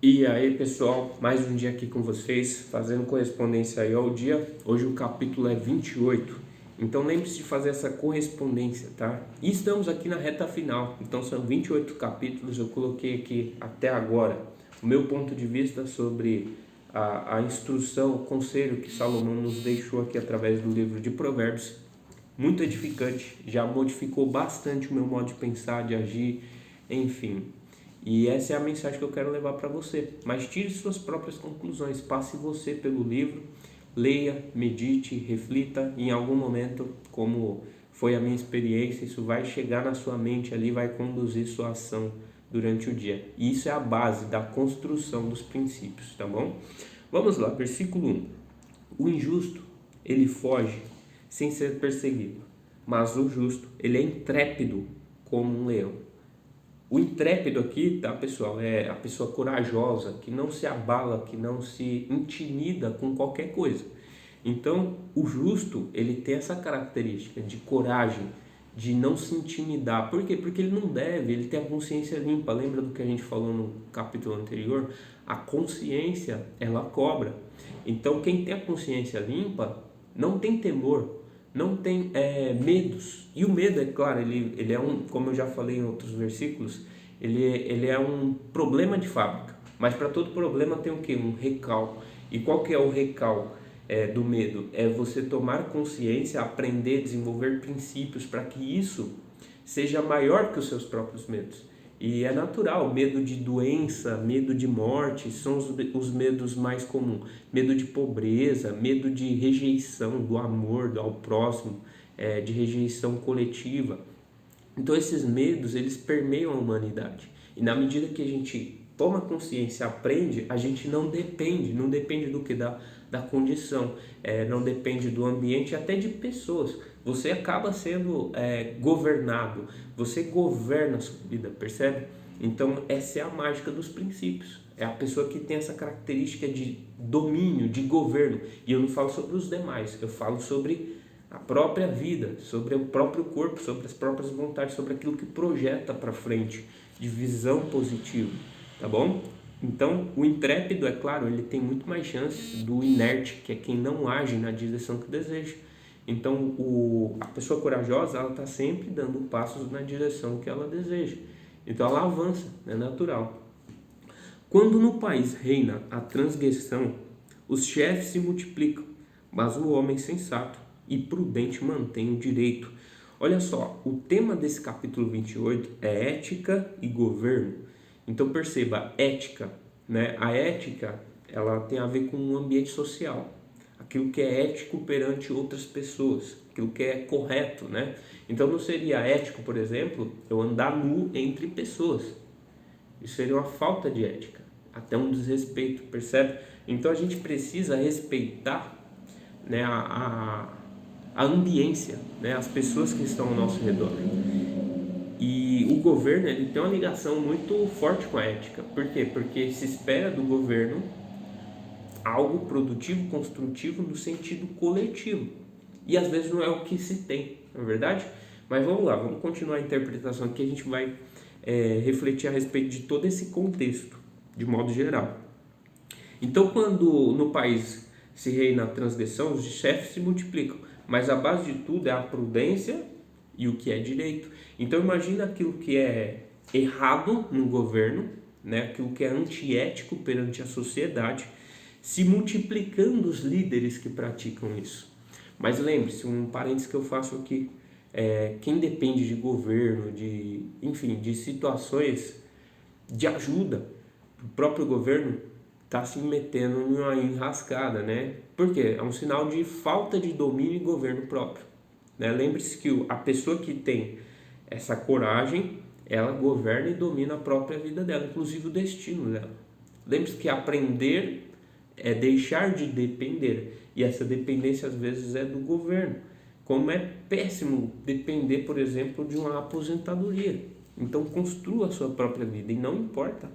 E aí, pessoal, mais um dia aqui com vocês, fazendo correspondência aí ao dia. Hoje o capítulo é 28, então lembre-se de fazer essa correspondência, tá? E estamos aqui na reta final, então são 28 capítulos, eu coloquei aqui até agora o meu ponto de vista sobre a instrução, o conselho que Salomão nos deixou aqui através do livro de Provérbios. Muito edificante, já modificou bastante o meu modo de pensar, de agir, enfim. E essa é a mensagem que eu quero levar para você. Mas tire suas próprias conclusões, passe você pelo livro, leia, medite, reflita. Em algum momento, como foi a minha experiência, isso vai chegar na sua mente ali, vai conduzir sua ação durante o dia. E isso é a base da construção dos princípios, tá bom? Vamos lá, versículo 1. O injusto, ele foge sem ser perseguido, mas o justo, ele é intrépido como um leão. O intrépido aqui, tá, pessoal, é a pessoa corajosa, que não se abala, que não se intimida com qualquer coisa. Então, o justo, ele tem essa característica de coragem, de não se intimidar. Por quê? Porque ele não deve, ele tem a consciência limpa. Lembra do que a gente falou no capítulo anterior? A consciência, ela cobra. Então, quem tem a consciência limpa, não tem temor, não tem medos. E o medo, é claro, ele é um, como eu já falei em outros versículos, ele é um problema de fábrica. Mas para todo problema tem o quê? Um recal. E qual que é o recal do medo? É você tomar consciência, aprender, desenvolver princípios para que isso seja maior que os seus próprios medos. E é natural, medo de doença, medo de morte, são os medos mais comuns. Medo de pobreza, medo de rejeição do amor ao próximo, de rejeição coletiva. Então esses medos, eles permeiam a humanidade. E na medida que a gente toma consciência, aprende, a gente não depende do que? Da condição, não depende do ambiente, até de pessoas. Você acaba sendo governado, você governa a sua vida, percebe? Então essa é a mágica dos princípios. É a pessoa que tem essa característica de domínio, de governo. E eu não falo sobre os demais, eu falo sobre a própria vida, sobre o próprio corpo, sobre as próprias vontades, sobre aquilo que projeta para frente, de visão positiva, tá bom? Então, o intrépido, é claro, ele tem muito mais chances do inerte, que é quem não age na direção que deseja. Então, a pessoa corajosa, ela está sempre dando passos na direção que ela deseja. Então, ela avança, é natural. Quando no país reina a transgressão, os chefes se multiplicam, mas o homem sensato e prudente mantém o direito. Olha só, o tema desse capítulo 28 é ética e governo. Então perceba, ética, né? A ética, ela tem a ver com o ambiente social, aquilo que é ético perante outras pessoas, aquilo que é correto, né? Então não seria ético, por exemplo, eu andar nu entre pessoas. Isso seria uma falta de ética, até um desrespeito, percebe? Então a gente precisa respeitar, né, a ambiência, né, as pessoas que estão ao nosso redor. E o governo, ele tem uma ligação muito forte com a ética. Por quê? Porque se espera do governo algo produtivo, construtivo no sentido coletivo. E às vezes não é o que se tem, não é verdade? Mas vamos lá, vamos continuar a interpretação aqui, a gente vai refletir a respeito de todo esse contexto, de modo geral. Então, quando no país se reina a transgressão, os chefes se multiplicam, mas a base de tudo é a prudência e o que é direito. Então, imagina aquilo que é errado no governo, né? Aquilo que é antiético perante a sociedade, se multiplicando os líderes que praticam isso. Mas lembre-se, um parênteses que eu faço aqui, quem depende de governo, de situações de ajuda, o próprio governo está se metendo numa enrascada, né? Por quê? É um sinal de falta de domínio e governo próprio, né? Lembre-se que a pessoa que tem essa coragem, ela governa e domina a própria vida dela, inclusive o destino dela. Lembre-se que aprender é deixar de depender, e essa dependência às vezes é do governo. Como é péssimo depender, por exemplo, de uma aposentadoria. Então construa a sua própria vida, e não importa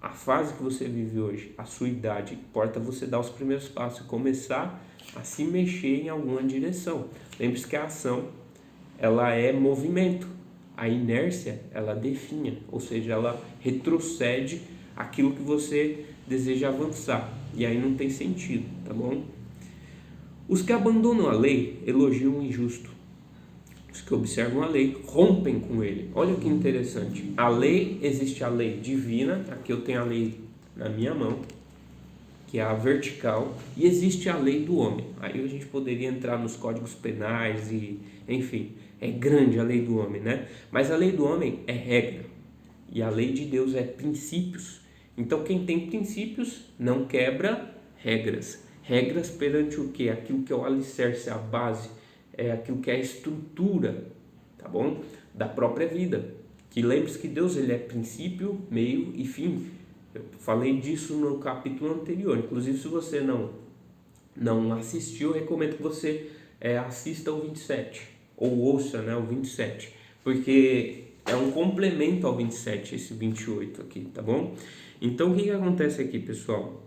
a fase que você vive hoje, a sua idade, importa você dar os primeiros passos, começar a se mexer em alguma direção. Lembre-se que a ação, ela é movimento, a inércia, ela definha, ou seja, ela retrocede aquilo que você deseja avançar. E aí não tem sentido, tá bom? Os que abandonam a lei elogiam o injusto. Os que observam a lei rompem com ele. Olha que interessante. A lei, existe a lei divina, aqui eu tenho a lei na minha mão, que é a vertical, e existe a lei do homem. Aí a gente poderia entrar nos códigos penais e, enfim, é grande a lei do homem, né? Mas a lei do homem é regra, e a lei de Deus é princípios. Então quem tem princípios não quebra regras. Regras perante o quê? Aquilo que é o alicerce, a base, é aquilo que é a estrutura, tá bom? Da própria vida. Que lembre-se que Deus, ele é princípio, meio e fim. Eu falei disso no capítulo anterior. Inclusive, se você não assistiu, eu recomendo que você assista o 27 ou ouça, né, o 27, porque é um complemento ao 27 esse 28 aqui, tá bom? Então o que acontece aqui, pessoal?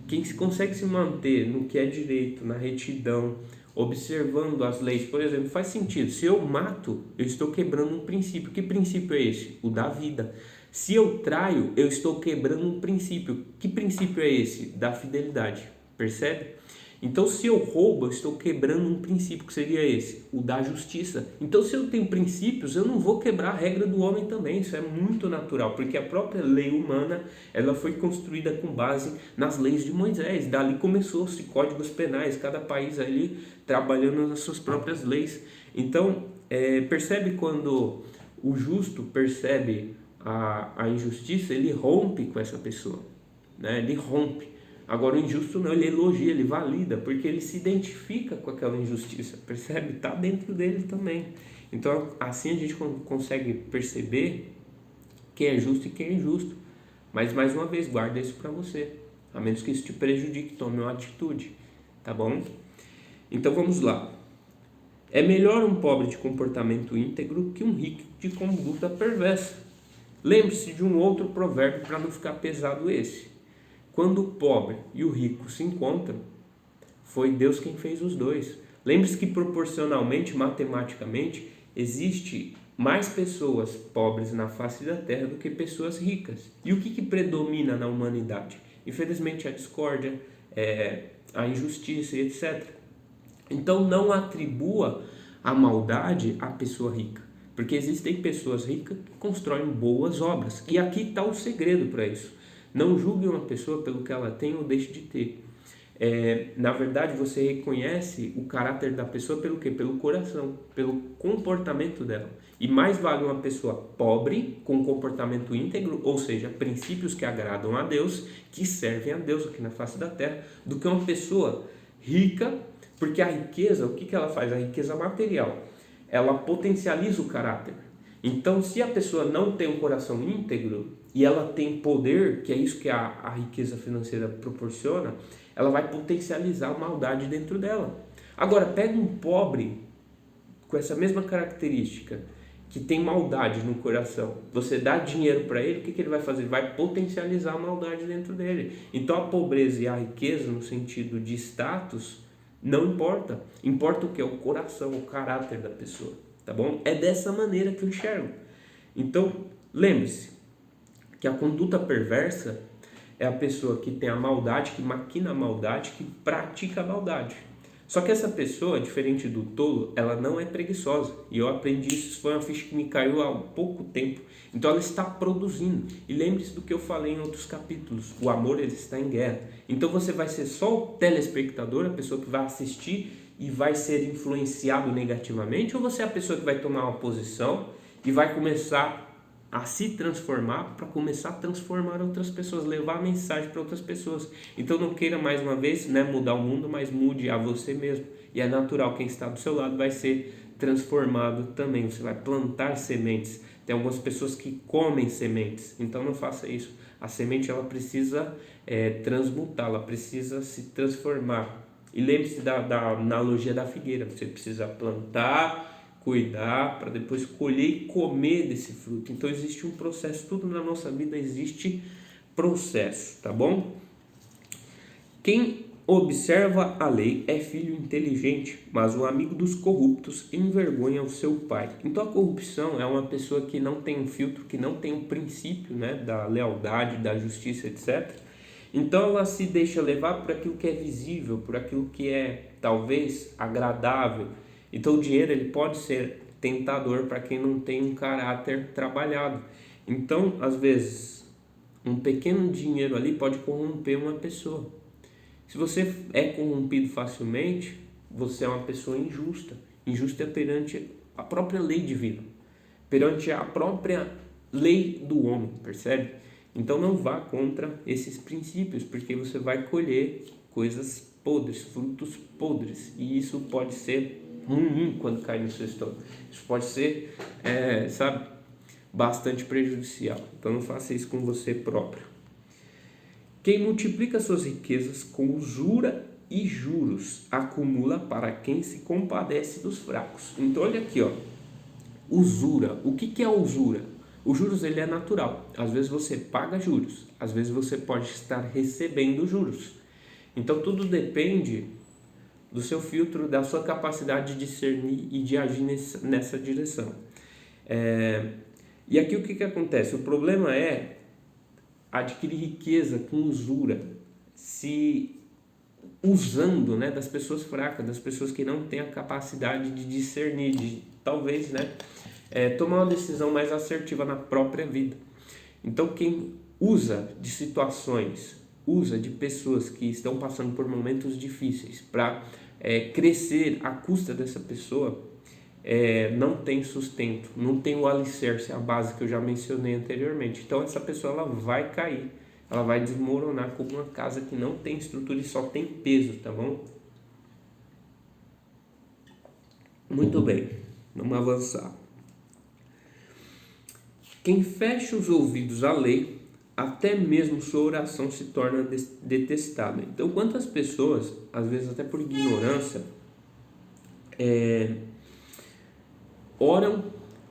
Quem consegue se manter no que é direito, na retidão, observando as leis, por exemplo, faz sentido. Se eu mato, eu estou quebrando um princípio. Que princípio é esse? O da vida. Se eu traio, eu estou quebrando um princípio. Que princípio é esse? Da fidelidade. Percebe? Então, se eu roubo, eu estou quebrando um princípio, que seria esse, o da justiça. Então, se eu tenho princípios, eu não vou quebrar a regra do homem também. Isso é muito natural, porque a própria lei humana, ela foi construída com base nas leis de Moisés. Dali começou-se códigos penais, cada país ali trabalhando nas suas próprias leis. Então, percebe quando o justo percebe a injustiça, ele rompe com essa pessoa, né? Ele rompe. Agora o injusto não, ele elogia, ele valida, porque ele se identifica com aquela injustiça, percebe? Está dentro dele também. Então assim a gente consegue perceber quem é justo e quem é injusto. Mas mais uma vez, guarda isso para você, a menos que isso te prejudique, tome uma atitude, tá bom? Então vamos lá. É melhor um pobre de comportamento íntegro que um rico de conduta perversa. Lembre-se de um outro provérbio para não ficar pesado esse. Quando o pobre e o rico se encontram, foi Deus quem fez os dois. Lembre-se que proporcionalmente, matematicamente, existe mais pessoas pobres na face da terra do que pessoas ricas. E o que predomina na humanidade? Infelizmente a discórdia, a injustiça e etc. Então não atribua a maldade à pessoa rica, porque existem pessoas ricas que constroem boas obras. E aqui está o segredo para isso. Não julgue uma pessoa pelo que ela tem ou deixa de ter. Na verdade, você reconhece o caráter da pessoa pelo quê? Pelo coração, pelo comportamento dela. E mais vale uma pessoa pobre, com comportamento íntegro, ou seja, princípios que agradam a Deus, que servem a Deus aqui na face da terra, do que uma pessoa rica, porque a riqueza, o que ela faz? A riqueza material, ela potencializa o caráter. Então, se a pessoa não tem um coração íntegro e ela tem poder, que é isso que a riqueza financeira proporciona, ela vai potencializar a maldade dentro dela. Agora, pega um pobre com essa mesma característica, que tem maldade no coração, você dá dinheiro para ele, o que ele vai fazer? Vai potencializar a maldade dentro dele. Então, a pobreza e a riqueza, no sentido de status, não importa. Importa o que? O coração, o caráter da pessoa. Tá bom? É dessa maneira que eu enxergo. Então, lembre-se que a conduta perversa é a pessoa que tem a maldade, que maquina a maldade, que pratica a maldade. Só que essa pessoa, diferente do tolo, ela não é preguiçosa. E eu aprendi isso, foi uma ficha que me caiu há pouco tempo. Então ela está produzindo. E lembre-se do que eu falei em outros capítulos. O amor, ele está em guerra. Então você vai ser só o telespectador, a pessoa que vai assistir e vai ser influenciado negativamente, ou você é a pessoa que vai tomar uma posição e vai começar a se transformar para começar a transformar outras pessoas, levar a mensagem para outras pessoas. Então não queira mais uma vez, né, mudar o mundo, mas mude a você mesmo. E é natural, quem está do seu lado vai ser transformado também. Você vai plantar sementes. Tem algumas pessoas que comem sementes, então não faça isso. A semente, ela precisa transmutar, ela precisa se transformar. E lembre-se da analogia da figueira. Você precisa plantar, cuidar, para depois colher e comer desse fruto. Então existe um processo, tudo na nossa vida existe processo, tá bom? Quem observa a lei, é filho inteligente, mas o amigo dos corruptos envergonha o seu pai. Então a corrupção é uma pessoa que não tem um filtro, que não tem um princípio, né, da lealdade, da justiça, etc. Então ela se deixa levar por aquilo que é visível, por aquilo que é talvez agradável. Então o dinheiro ele pode ser tentador para quem não tem um caráter trabalhado. Então, às vezes, um pequeno dinheiro ali pode corromper uma pessoa. Se você é corrompido facilmente, você é uma pessoa injusta. Injusta perante a própria lei divina, perante a própria lei do homem, percebe? Então não vá contra esses princípios, porque você vai colher coisas podres, frutos podres. E isso pode ser ruim quando cai no seu estômago. Isso pode ser, bastante prejudicial. Então não faça isso com você próprio. Quem multiplica suas riquezas com usura e juros, acumula para quem se compadece dos fracos. Então olha aqui, ó. Usura. O que é usura? O juros ele é natural. Às vezes você paga juros, às vezes você pode estar recebendo juros. Então tudo depende do seu filtro, da sua capacidade de discernir e de agir nessa direção. E aqui o que acontece? O problema é adquirir riqueza com usura, se usando, né, das pessoas fracas, das pessoas que não têm a capacidade de discernir, de talvez, tomar uma decisão mais assertiva na própria vida. Então quem usa de situações, usa de pessoas que estão passando por momentos difíceis para crescer à custa dessa pessoa, não tem sustento, não tem o alicerce, a base que eu já mencionei anteriormente. Então essa pessoa ela vai cair, ela vai desmoronar como uma casa que não tem estrutura e só tem peso, tá bom? Muito bem, vamos avançar. Quem fecha os ouvidos à lei, até mesmo sua oração se torna detestável. Então quantas pessoas, às vezes até por ignorância, oram,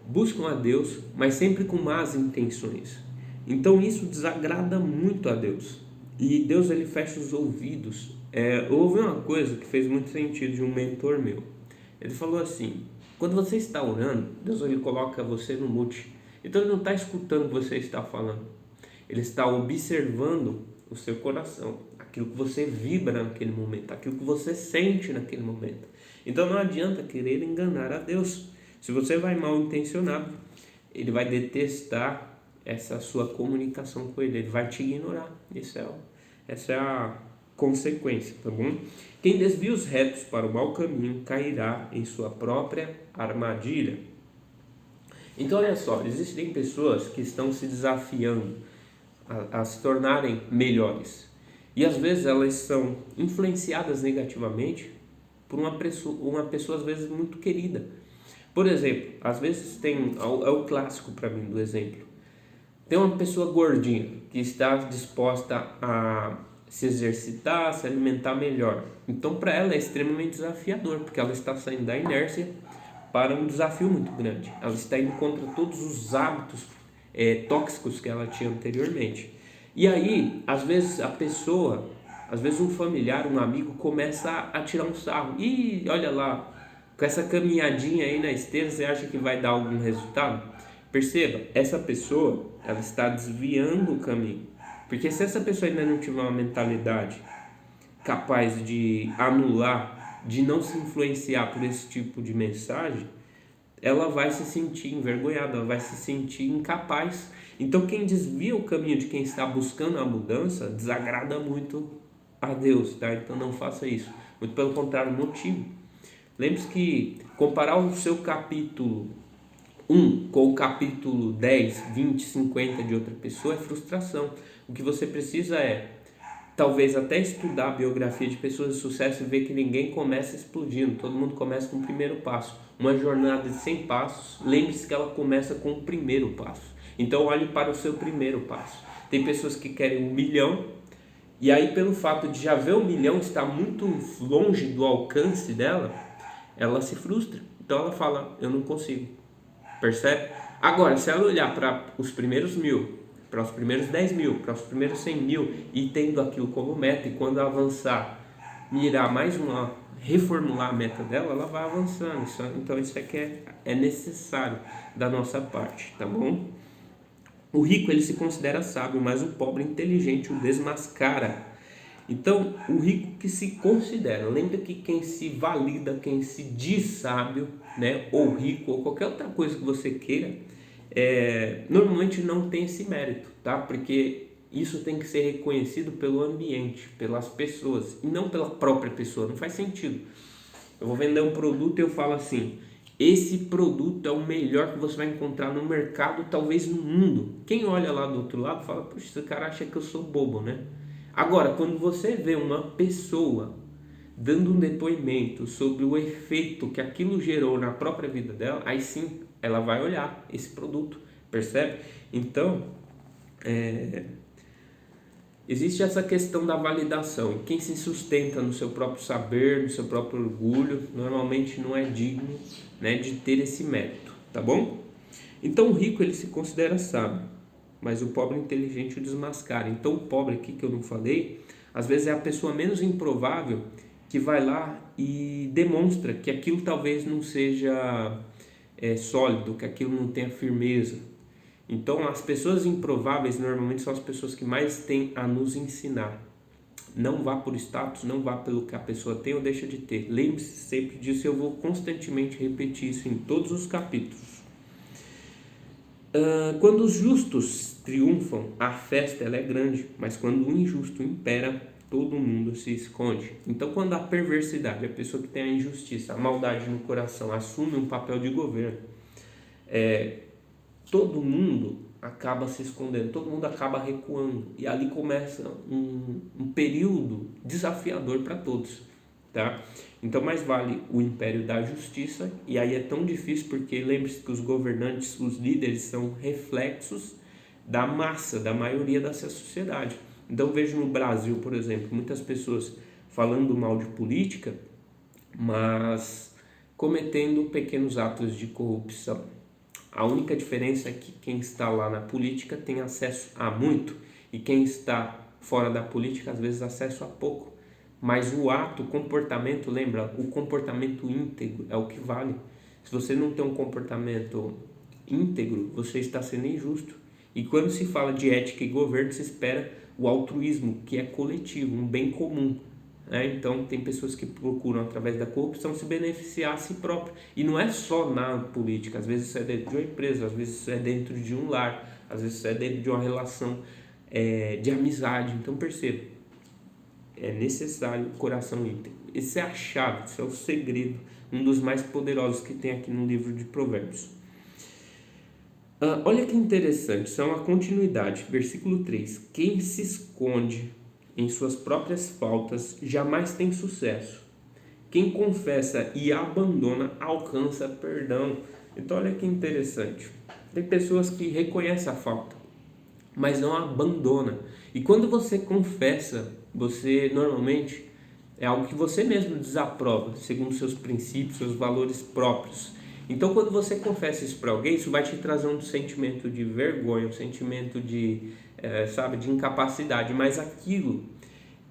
buscam a Deus, mas sempre com más intenções. Então isso desagrada muito a Deus. E Deus ele fecha os ouvidos. Eu ouvi uma coisa que fez muito sentido de um mentor meu. Ele falou assim: quando você está orando, Deus ele coloca você no mute. Então ele não está escutando o que você está falando. Ele está observando o seu coração, aquilo que você vibra naquele momento, aquilo que você sente naquele momento. Então não adianta querer enganar a Deus. Se você vai mal intencionado, ele vai detestar essa sua comunicação com ele, ele vai te ignorar. Essa é a consequência, tá bom? Quem desvia os retos para o mau caminho cairá em sua própria armadilha. Então olha só, existem pessoas que estão se desafiando a se tornarem melhores. E às vezes elas são influenciadas negativamente por uma pessoa às vezes muito querida. Por exemplo, às vezes é o clássico para mim do exemplo. Tem uma pessoa gordinha que está disposta a se exercitar, se alimentar melhor. Então para ela é extremamente desafiador, porque ela está saindo da inércia para um desafio muito grande. Ela está indo contra todos os hábitos tóxicos que ela tinha anteriormente. E aí, às vezes um familiar, um amigo começa a tirar um sarro. E olha lá, com essa caminhadinha aí na esteira, você acha que vai dar algum resultado? Perceba, essa pessoa, ela está desviando o caminho. Porque se essa pessoa ainda não tiver uma mentalidade capaz de anular, de não se influenciar por esse tipo de mensagem, ela vai se sentir envergonhada, ela vai se sentir incapaz. Então quem desvia o caminho de quem está buscando a mudança desagrada muito a Deus, tá? Então não faça isso. Muito pelo contrário, motive. Lembre-se que comparar o seu capítulo 1 com o capítulo 10, 20, 50 de outra pessoa é frustração. O que você precisa talvez até estudar a biografia de pessoas de sucesso e ver que ninguém começa explodindo, todo mundo começa com o primeiro passo. Uma jornada de 100 passos, lembre-se que ela começa com o primeiro passo. Então olhe para o seu primeiro passo. Tem pessoas que querem 1 milhão, e aí pelo fato de já ver 1 milhão estar muito longe do alcance dela, ela se frustra. Então ela fala, eu não consigo. Percebe? Agora, se ela olhar para os primeiros 1.000, para os primeiros 10.000, para os primeiros 100.000 e tendo aquilo como meta, e quando avançar mirar mais reformular a meta dela, ela vai avançando. Então isso aqui é necessário da nossa parte, tá bom? O rico ele se considera sábio, mas o pobre inteligente o desmascara. Então, o rico que se considera, lembra que quem se valida, quem se diz sábio, né, ou rico, ou qualquer outra coisa que você queira, normalmente não tem esse mérito, tá? Porque isso tem que ser reconhecido pelo ambiente, pelas pessoas, e não pela própria pessoa. Não faz sentido. Eu vou vender um produto e eu falo assim: esse produto é o melhor que você vai encontrar no mercado, talvez no mundo. Quem olha lá do outro lado fala: poxa, esse cara acha que eu sou bobo, né? Agora, quando você vê uma pessoa dando um depoimento sobre o efeito que aquilo gerou na própria vida dela, aí sim ela vai olhar esse produto, percebe? Então, existe essa questão da validação. Quem se sustenta no seu próprio saber, no seu próprio orgulho, normalmente não é digno, né, de ter esse mérito, tá bom? Então o rico ele se considera sábio, mas o pobre inteligente o desmascara. Então o pobre aqui que eu não falei, às vezes é a pessoa menos improvável que vai lá e demonstra que aquilo talvez não seja sólido, que aquilo não tenha firmeza. Então as pessoas improváveis normalmente são as pessoas que mais têm a nos ensinar. Não vá por status, não vá pelo que a pessoa tem ou deixa de ter. Lembre-se sempre disso, eu vou constantemente repetir isso em todos os capítulos. Quando os justos triunfam, a festa ela é grande, mas quando o injusto impera, todo mundo se esconde. Então, quando a perversidade, a pessoa que tem a injustiça, a maldade no coração, assume um papel de governo, todo mundo acaba se escondendo, todo mundo acaba recuando, e ali começa um período desafiador para todos, tá? Então mais vale o império da justiça, e aí é tão difícil porque lembre-se que os governantes, os líderes são reflexos da massa, da maioria dessa sociedade. Então vejo no Brasil, por exemplo, muitas pessoas falando mal de política, mas cometendo pequenos atos de corrupção. A única diferença é que quem está lá na política tem acesso a muito, e quem está fora da política às vezes acesso a pouco. Mas o ato, o comportamento, lembra, o comportamento íntegro é o que vale. Se você não tem um comportamento íntegro, você está sendo injusto. E quando se fala de ética e governo, se espera o altruísmo, que é coletivo, um bem comum. Então tem pessoas que procuram através da corrupção se beneficiar a si próprio, e não é só na política, às vezes isso é dentro de uma empresa, às vezes isso é dentro de um lar, às vezes isso é dentro de uma relação de amizade. Então perceba, é necessário o coração íntegro. Essa é a chave, esse é o segredo, um dos mais poderosos que tem aqui no livro de Provérbios. Olha que interessante, isso é uma continuidade, versículo 3: quem se esconde em suas próprias faltas jamais tem sucesso. Quem confessa e abandona alcança perdão. Então olha que interessante. Tem pessoas que reconhecem a falta, mas não abandona. E quando você confessa, você normalmente é algo que você mesmo desaprova, segundo seus princípios, seus valores próprios. Então quando você confessa isso para alguém, isso vai te trazer um sentimento de vergonha, um sentimento de incapacidade, mas aquilo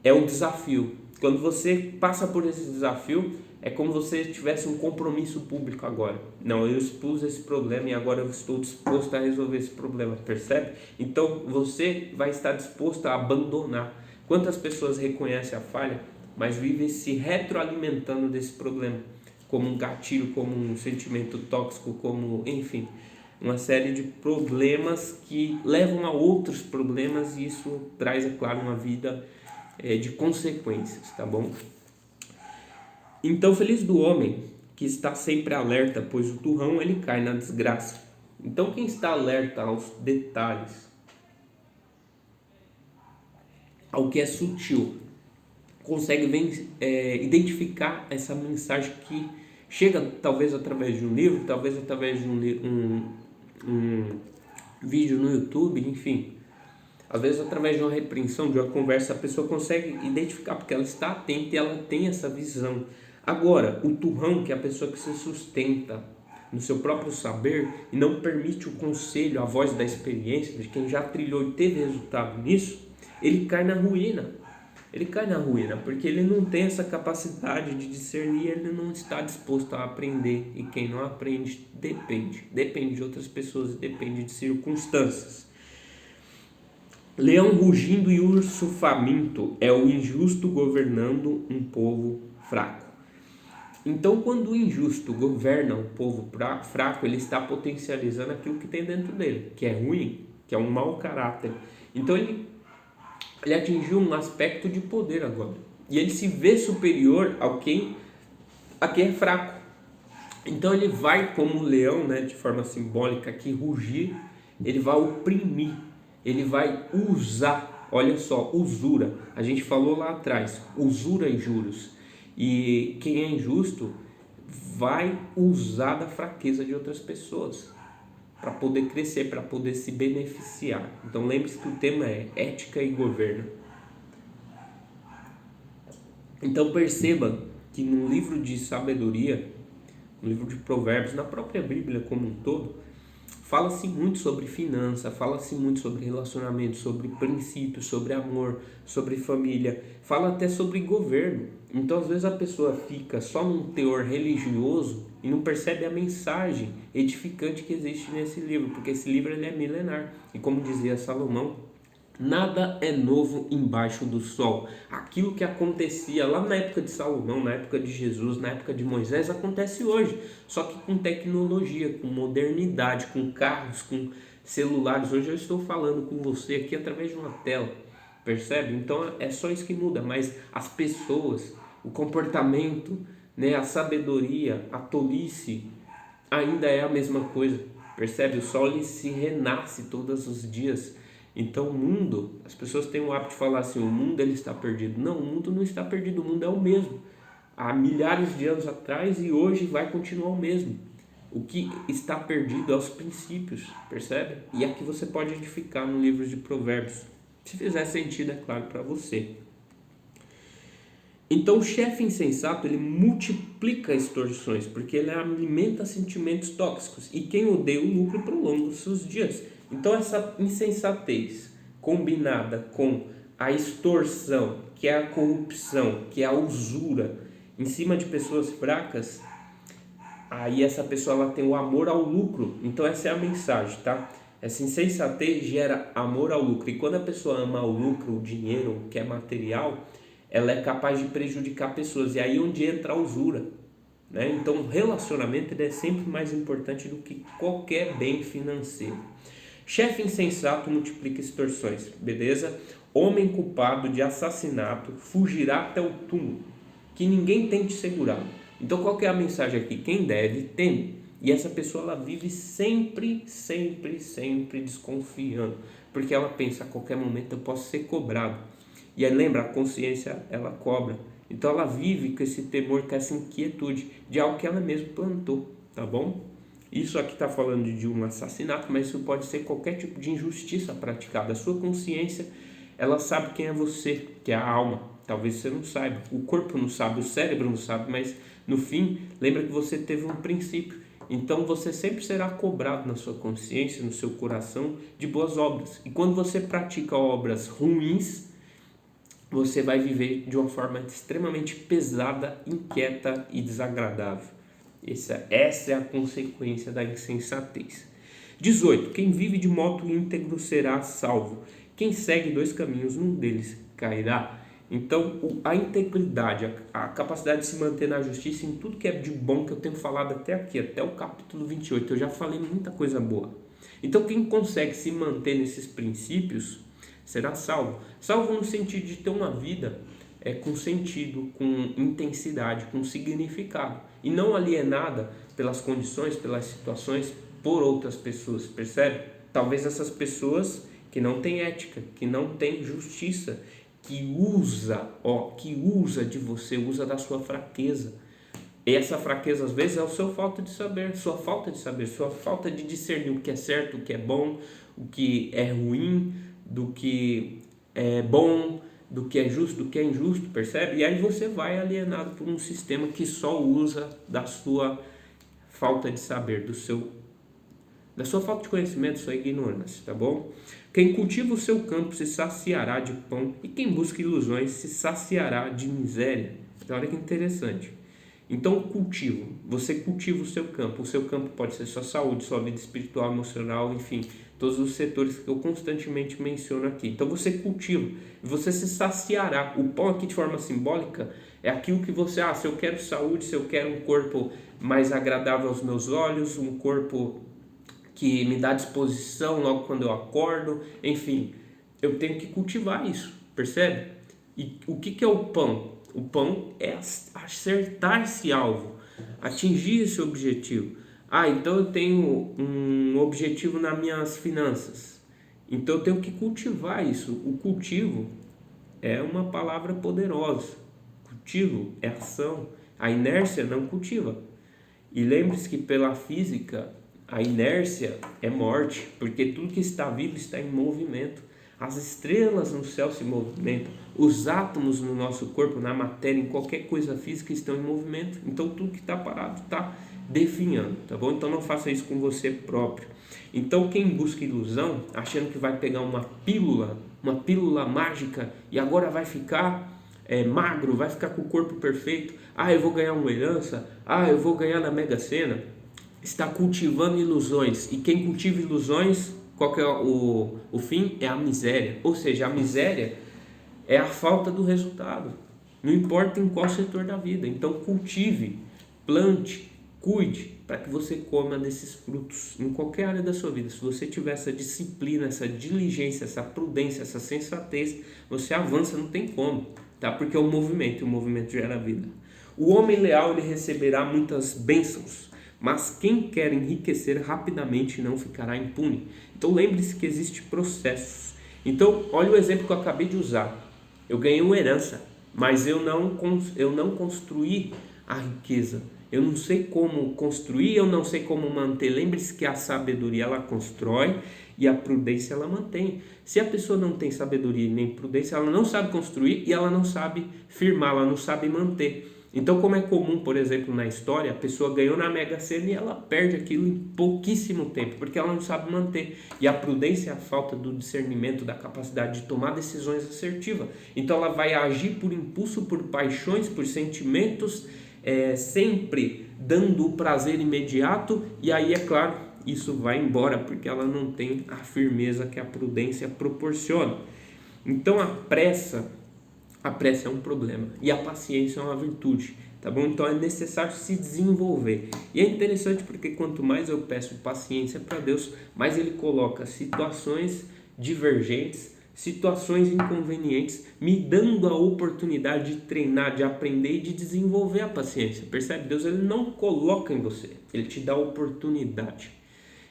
é um desafio. Quando você passa por esse desafio, é como se você tivesse um compromisso público agora. Não, eu expus esse problema e agora eu estou disposto a resolver esse problema, percebe? Então você vai estar disposto a abandonar. Quantas pessoas reconhecem a falha, mas vivem se retroalimentando desse problema, como um gatilho, como um sentimento tóxico, como, enfim, uma série de problemas que levam a outros problemas, e isso traz, é claro, uma vida de consequências, tá bom? Então, feliz do homem que está sempre alerta, pois o turrão ele cai na desgraça. Então, quem está alerta aos detalhes, ao que é sutil, consegue identificar essa mensagem que chega talvez através de um livro, talvez através de um vídeo no YouTube, enfim. Às vezes através de uma repreensão, de uma conversa, a pessoa consegue identificar, porque ela está atenta e ela tem essa visão. Agora, o turrão, que é a pessoa que se sustenta no seu próprio saber e não permite o conselho, a voz da experiência, de quem já trilhou e teve resultado nisso, ele cai na ruína. ele cai na ruína, porque ele não tem essa capacidade de discernir, ele não está disposto a aprender, e quem não aprende depende de outras pessoas, depende de circunstâncias. Leão rugindo e urso faminto é o injusto governando um povo fraco. Então, quando o injusto governa um povo fraco, ele está potencializando aquilo que tem dentro dele, que é ruim, que é um mau caráter. Então, ele atingiu um aspecto de poder agora. E ele se vê superior a quem é fraco. Então, ele vai, como um leão, né, de forma simbólica, que rugir, ele vai oprimir. Ele vai usar, olha só, usura. A gente falou lá atrás, usura e juros. E quem é injusto vai usar da fraqueza de outras pessoas para poder crescer, para poder se beneficiar. Então lembre-se que o tema é ética e governo. Então perceba que no livro de sabedoria, no livro de Provérbios, na própria Bíblia como um todo, fala-se muito sobre finança, fala-se muito sobre relacionamento, sobre princípios, sobre amor, sobre família, fala até sobre governo. Então às vezes a pessoa fica só num teor religioso e não percebe a mensagem edificante que existe nesse livro, porque esse livro ele é milenar. E como dizia Salomão, nada é novo embaixo do sol. Aquilo que acontecia lá na época de Salomão, na época de Jesus, na época de Moisés, acontece hoje. Só que com tecnologia, com modernidade, com carros, com celulares. Hoje eu estou falando com você aqui através de uma tela. Percebe? Então é só isso que muda. Mas as pessoas, o comportamento, né, a sabedoria, a tolice, ainda é a mesma coisa. Percebe? O sol ele se renasce todos os dias. Então o mundo, as pessoas têm o hábito de falar assim, o mundo ele está perdido. Não, o mundo não está perdido, o mundo é o mesmo. Há milhares de anos atrás e hoje vai continuar o mesmo. O que está perdido é os princípios, percebe? E aqui você pode edificar no livro de Provérbios. Se fizer sentido, é claro, para você. Então o chefe insensato, ele multiplica extorsões, porque ele alimenta sentimentos tóxicos. E quem odeia o lucro prolonga os seus dias. Então essa insensatez combinada com a extorsão, que é a corrupção, que é a usura, em cima de pessoas fracas, aí essa pessoa ela tem o amor ao lucro. Então essa é a mensagem, tá? Essa insensatez gera amor ao lucro. E quando a pessoa ama o lucro, o dinheiro, o que é material, ela é capaz de prejudicar pessoas. E aí onde entra a usura, né? Então o relacionamento ele é sempre mais importante do que qualquer bem financeiro. Chefe insensato multiplica extorsões, beleza? Homem culpado de assassinato fugirá até o túmulo, que ninguém tente segurá-lo. Então qual que é a mensagem aqui? Quem deve, teme. E essa pessoa ela vive sempre desconfiando, porque ela pensa, a qualquer momento eu posso ser cobrado. E aí lembra, a consciência ela cobra. Então ela vive com esse temor, com essa inquietude de algo que ela mesma plantou, tá bom? Isso aqui está falando de um assassinato, mas isso pode ser qualquer tipo de injustiça praticada. A sua consciência, ela sabe quem é você, que é a alma. Talvez você não saiba, o corpo não sabe, o cérebro não sabe, mas no fim, lembra que você teve um princípio. Então você sempre será cobrado na sua consciência, no seu coração, de boas obras. E quando você pratica obras ruins, você vai viver de uma forma extremamente pesada, inquieta e desagradável. Essa é a consequência da insensatez. 18. Quem vive de modo íntegro será salvo. Quem segue dois caminhos, um deles cairá. Então, a integridade, a capacidade de se manter na justiça em tudo que é de bom que eu tenho falado até aqui, até o capítulo 28, eu já falei muita coisa boa. Então, quem consegue se manter nesses princípios será salvo. Salvo no sentido de ter uma vida com sentido, com intensidade, com significado. E não alienada pelas condições, pelas situações, por outras pessoas, percebe? Talvez essas pessoas que não têm ética, que não têm justiça, que usa de você, usa da sua fraqueza. E essa fraqueza às vezes é a sua falta de saber, sua falta de discernir o que é certo, o que é bom, o que é ruim, do que é bom, do que é justo, do que é injusto, percebe? E aí você vai alienado por um sistema que só usa da sua falta de saber, Da sua falta de conhecimento, sua ignorância, tá bom? Quem cultiva o seu campo se saciará de pão, e quem busca ilusões se saciará de miséria. Então, olha que interessante. Então, cultivo. Você cultiva o seu campo. O seu campo pode ser sua saúde, sua vida espiritual, emocional, enfim, todos os setores que eu constantemente menciono aqui. Então, você cultiva. Você se saciará. O pão aqui, de forma simbólica, é aquilo que você... se eu quero saúde, se eu quero um corpo mais agradável aos meus olhos, um corpo que me dá disposição logo quando eu acordo, enfim, eu tenho que cultivar isso, percebe? E o que é o pão? O pão é acertar esse alvo, atingir esse objetivo. Então eu tenho um objetivo nas minhas finanças, então eu tenho que cultivar isso. O cultivo é uma palavra poderosa. Cultivo é ação, a inércia não cultiva. E lembre-se que pela física, a inércia é morte, porque tudo que está vivo está em movimento. As estrelas no céu se movimentam, os átomos no nosso corpo, na matéria, em qualquer coisa física estão em movimento. Então tudo que está parado está definhando, tá bom? Então não faça isso com você próprio. Então quem busca ilusão, achando que vai pegar uma pílula mágica e agora vai ficar magro, vai ficar com o corpo perfeito, eu vou ganhar uma herança, eu vou ganhar na Mega Sena, está cultivando ilusões. E quem cultiva ilusões, qual que é o fim? É a miséria. Ou seja, a miséria é a falta do resultado, não importa em qual setor da vida. Então cultive, plante, cuide, para que você coma desses frutos em qualquer área da sua vida. Se você tiver essa disciplina, essa diligência, essa prudência, essa sensatez, você avança, não tem como, tá? Porque é um movimento, e o movimento gera vida. O homem leal, ele receberá muitas bênçãos, mas quem quer enriquecer rapidamente não ficará impune. Então lembre-se que existem processos. Então olha o exemplo que eu acabei de usar. Eu ganhei uma herança, mas eu não construí a riqueza. Eu não sei como construir, eu não sei como manter. Lembre-se que a sabedoria ela constrói e a prudência ela mantém. Se a pessoa não tem sabedoria nem prudência, ela não sabe construir e ela não sabe firmar, ela não sabe manter. Então, como é comum, por exemplo, na história, a pessoa ganhou na Mega Sena e ela perde aquilo em pouquíssimo tempo, porque ela não sabe manter. E a prudência é a falta do discernimento, da capacidade de tomar decisões assertivas. Então, ela vai agir por impulso, por paixões, por sentimentos, sempre dando o prazer imediato, e aí, é claro, isso vai embora, porque ela não tem a firmeza que a prudência proporciona. Então, a pressa é um problema e a paciência é uma virtude, tá bom? Então é necessário se desenvolver. E é interessante porque quanto mais eu peço paciência para Deus, mais Ele coloca situações divergentes, situações inconvenientes, me dando a oportunidade de treinar, de aprender e de desenvolver a paciência. Percebe? Deus ele não coloca em você, Ele te dá a oportunidade.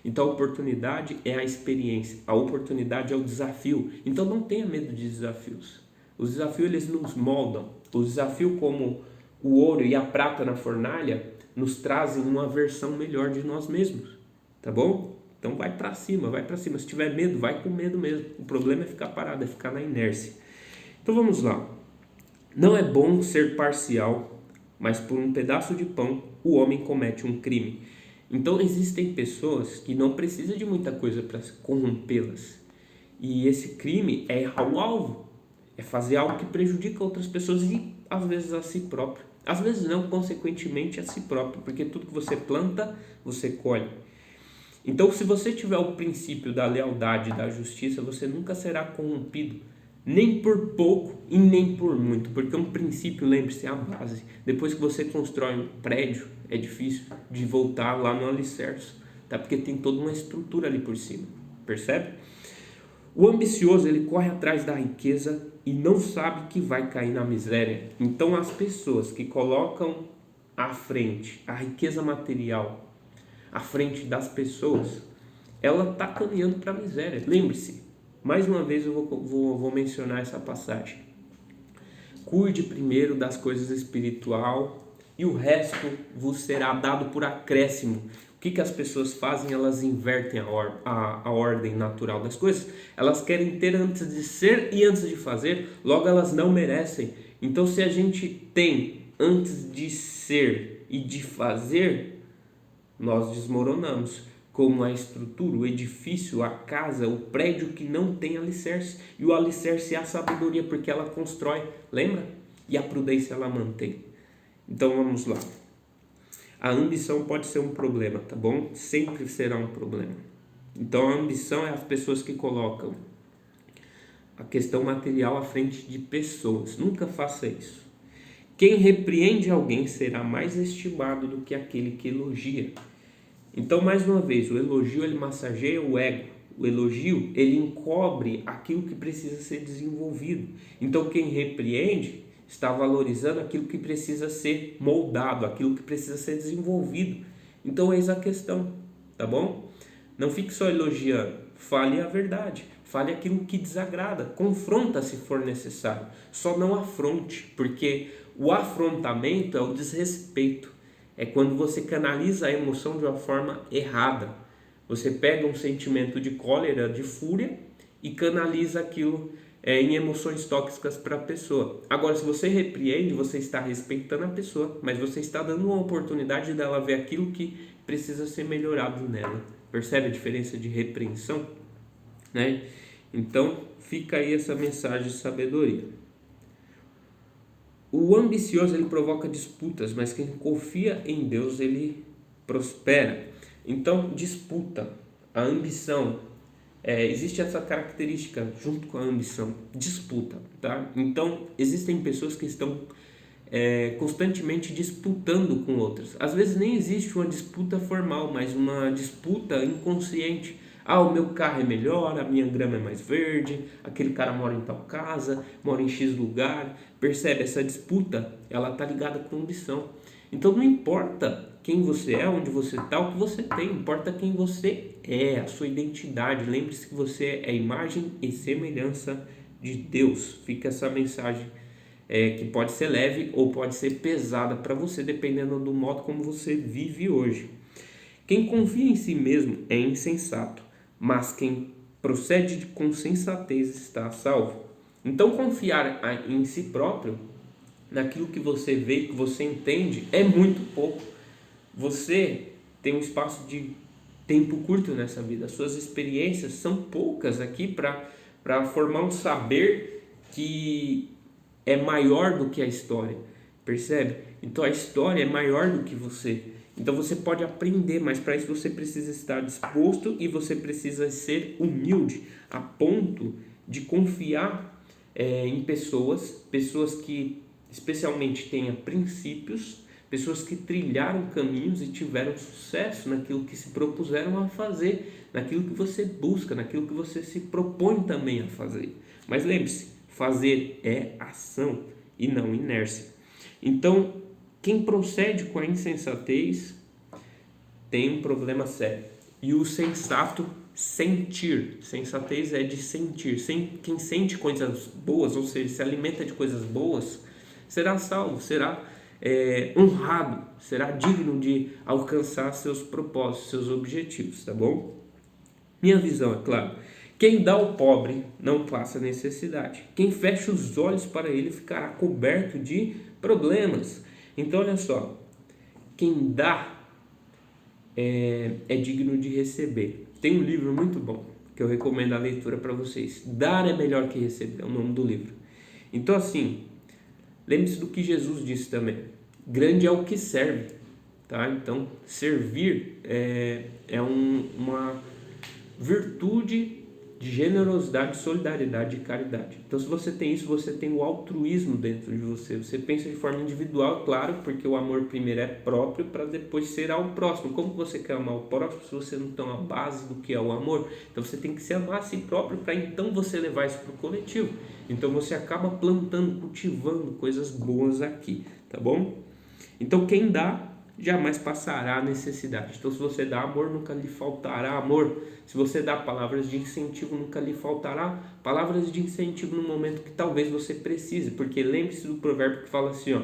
Então a oportunidade é a experiência, a oportunidade é o desafio. Então não tenha medo de desafios. Os desafios eles nos moldam. O desafio, como o ouro e a prata na fornalha, nos trazem uma versão melhor de nós mesmos, tá bom? Então vai para cima, vai para cima. Se tiver medo, vai com medo mesmo. O problema é ficar parado, é ficar na inércia. Então vamos lá. Não é bom ser parcial, mas por um pedaço de pão o homem comete um crime. Então existem pessoas que não precisam de muita coisa para corrompê-las. E esse crime é errar o alvo. É fazer algo que prejudica outras pessoas e às vezes a si próprio. Às vezes não, consequentemente a si próprio, porque tudo que você planta, você colhe. Então se você tiver o princípio da lealdade e da justiça, você nunca será corrompido, nem por pouco e nem por muito, porque um princípio, lembre-se, é a base. Depois que você constrói um prédio, é difícil de voltar lá no alicerce, tá? Porque tem toda uma estrutura ali por cima, percebe? O ambicioso, ele corre atrás da riqueza e não sabe que vai cair na miséria. Então as pessoas que colocam à frente a riqueza material, à frente das pessoas, ela está caminhando para a miséria. Lembre-se, mais uma vez eu vou mencionar essa passagem. Cuide primeiro das coisas espirituais e o resto vos será dado por acréscimo. O que as pessoas fazem? Elas invertem a ordem natural das coisas. Elas querem ter antes de ser e antes de fazer, logo elas não merecem. Então se a gente tem antes de ser e de fazer, nós desmoronamos. como a estrutura, o edifício, a casa, o prédio que não tem alicerce. E o alicerce é a sabedoria, porque ela constrói, lembra? E a prudência ela mantém. Então vamos lá. A ambição pode ser um problema, tá bom? Sempre será um problema. Então a ambição é as pessoas que colocam a questão material à frente de pessoas. Nunca faça isso. Quem repreende alguém será mais estimado do que aquele que elogia. Então, mais uma vez, o elogio ele massageia o ego. O elogio ele encobre aquilo que precisa ser desenvolvido. Então, quem repreende está valorizando aquilo que precisa ser moldado, aquilo que precisa ser desenvolvido. Então, eis a questão, tá bom? Não fique só elogiando, fale a verdade, fale aquilo que desagrada, confronta se for necessário, só não afronte, porque o afrontamento é o desrespeito, é quando você canaliza a emoção de uma forma errada. Você pega um sentimento de cólera, de fúria e canaliza aquilo em emoções tóxicas para a pessoa. Agora, se você repreende, você está respeitando a pessoa, mas você está dando uma oportunidade dela ver aquilo que precisa ser melhorado nela. Percebe a diferença de repreensão? Né? Então, fica aí essa mensagem de sabedoria. O ambicioso ele provoca disputas, mas quem confia em Deus ele prospera. Então, disputa, a ambição, existe essa característica junto com a ambição, disputa, tá? Então, existem pessoas que estão constantemente disputando com outras. Às vezes nem existe uma disputa formal, mas uma disputa inconsciente. Ah, o meu carro é melhor, a minha grama é mais verde, aquele cara mora em tal casa, mora em X lugar. Percebe? Essa disputa, ela está ligada com ambição. Então não importa quem você é, onde você está, o que você tem, importa quem você é, a sua identidade. Lembre-se que você é imagem e semelhança de Deus. Fica essa mensagem que pode ser leve ou pode ser pesada para você, dependendo do modo como você vive hoje. Quem confia em si mesmo é insensato, mas quem procede com sensatez está salvo. Então confiar em si próprio, naquilo que você vê, que você entende, é muito pouco. Você tem um espaço de tempo curto nessa vida, as suas experiências são poucas aqui para formar um saber que é maior do que a história, percebe? Então a história é maior do que você. Então você pode aprender, mas para isso você precisa estar disposto e você precisa ser humilde a ponto de confiar em pessoas que especialmente tenham princípios, pessoas que trilharam caminhos e tiveram sucesso naquilo que se propuseram a fazer, naquilo que você busca, naquilo que você se propõe também a fazer. Mas lembre-se, fazer é ação e não inércia. Então, quem procede com a insensatez tem um problema sério. E o sensato, sentir. Sensatez é de sentir. Quem sente coisas boas, ou seja, se alimenta de coisas boas, será salvo, será honrado, será digno de alcançar seus propósitos, seus objetivos, tá bom? Minha visão, é claro. Quem dá ao pobre não passa necessidade. Quem fecha os olhos para ele ficará coberto de problemas. Então, olha só. Quem dá é digno de receber. Tem um livro muito bom que eu recomendo a leitura para vocês. Dar é melhor que receber, é o nome do livro. Então, assim, lembre-se do que Jesus disse também. Grande é o que serve. Tá? Então, servir é uma virtude de generosidade, solidariedade e caridade. Então, se você tem isso, você tem o altruísmo dentro de você. Você pensa de forma individual, claro, porque o amor primeiro é próprio para depois ser ao próximo. Como você quer amar o próximo se você não tem a base do que é o amor? Então, você tem que se amar a si próprio para então você levar isso para o coletivo. Então, você acaba plantando, cultivando coisas boas aqui, tá bom? Então, quem dá jamais passará a necessidade. Então, se você dá amor, nunca lhe faltará amor. Se você dá palavras de incentivo, nunca lhe faltará palavras de incentivo no momento que talvez você precise. Porque lembre-se do provérbio que fala assim,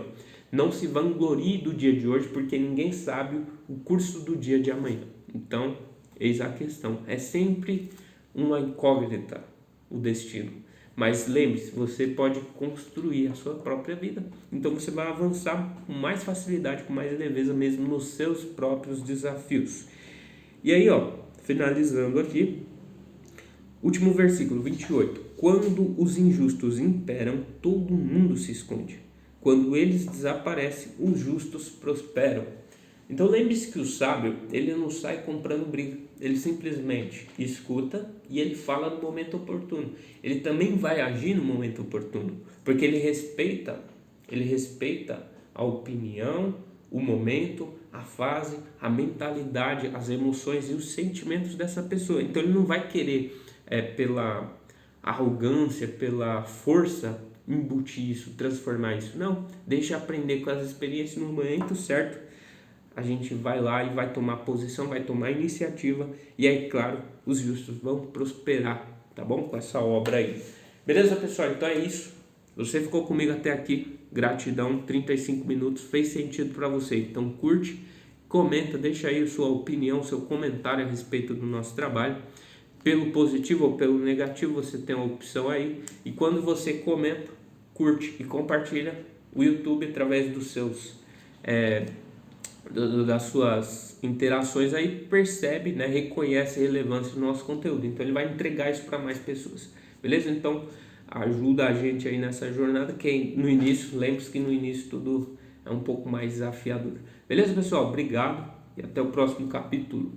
não se vanglorie do dia de hoje, porque ninguém sabe o curso do dia de amanhã. Então, eis a questão. É sempre uma incógnita o destino. Mas lembre-se, você pode construir a sua própria vida. Então você vai avançar com mais facilidade, com mais leveza mesmo nos seus próprios desafios. E aí, finalizando aqui, último versículo, 28. Quando os injustos imperam, todo mundo se esconde. Quando eles desaparecem, os justos prosperam. Então lembre-se que o sábio, ele não sai comprando briga, ele simplesmente escuta e ele fala no momento oportuno. Ele também vai agir no momento oportuno, porque ele respeita a opinião, o momento, a fase, a mentalidade, as emoções e os sentimentos dessa pessoa. Então ele não vai querer pela arrogância, pela força, embutir isso, transformar isso. Não, deixa aprender com as experiências no momento certo. A gente vai lá e vai tomar posição, vai tomar iniciativa e aí, claro, os justos vão prosperar, tá bom? Com essa obra aí. Beleza, pessoal? Então é isso. Você ficou comigo até aqui. Gratidão, 35 minutos. Fez sentido para você. Então curte, comenta, deixa aí a sua opinião, seu comentário a respeito do nosso trabalho. Pelo positivo ou pelo negativo, você tem uma opção aí. E quando você comenta, curte e compartilha, o YouTube, através dos seus... das suas interações aí, percebe, né, reconhece a relevância do nosso conteúdo, então ele vai entregar isso para mais pessoas, beleza? Então ajuda a gente aí nessa jornada, que no início, lembre-se que no início tudo é um pouco mais desafiador, beleza, pessoal? Obrigado e até o próximo capítulo.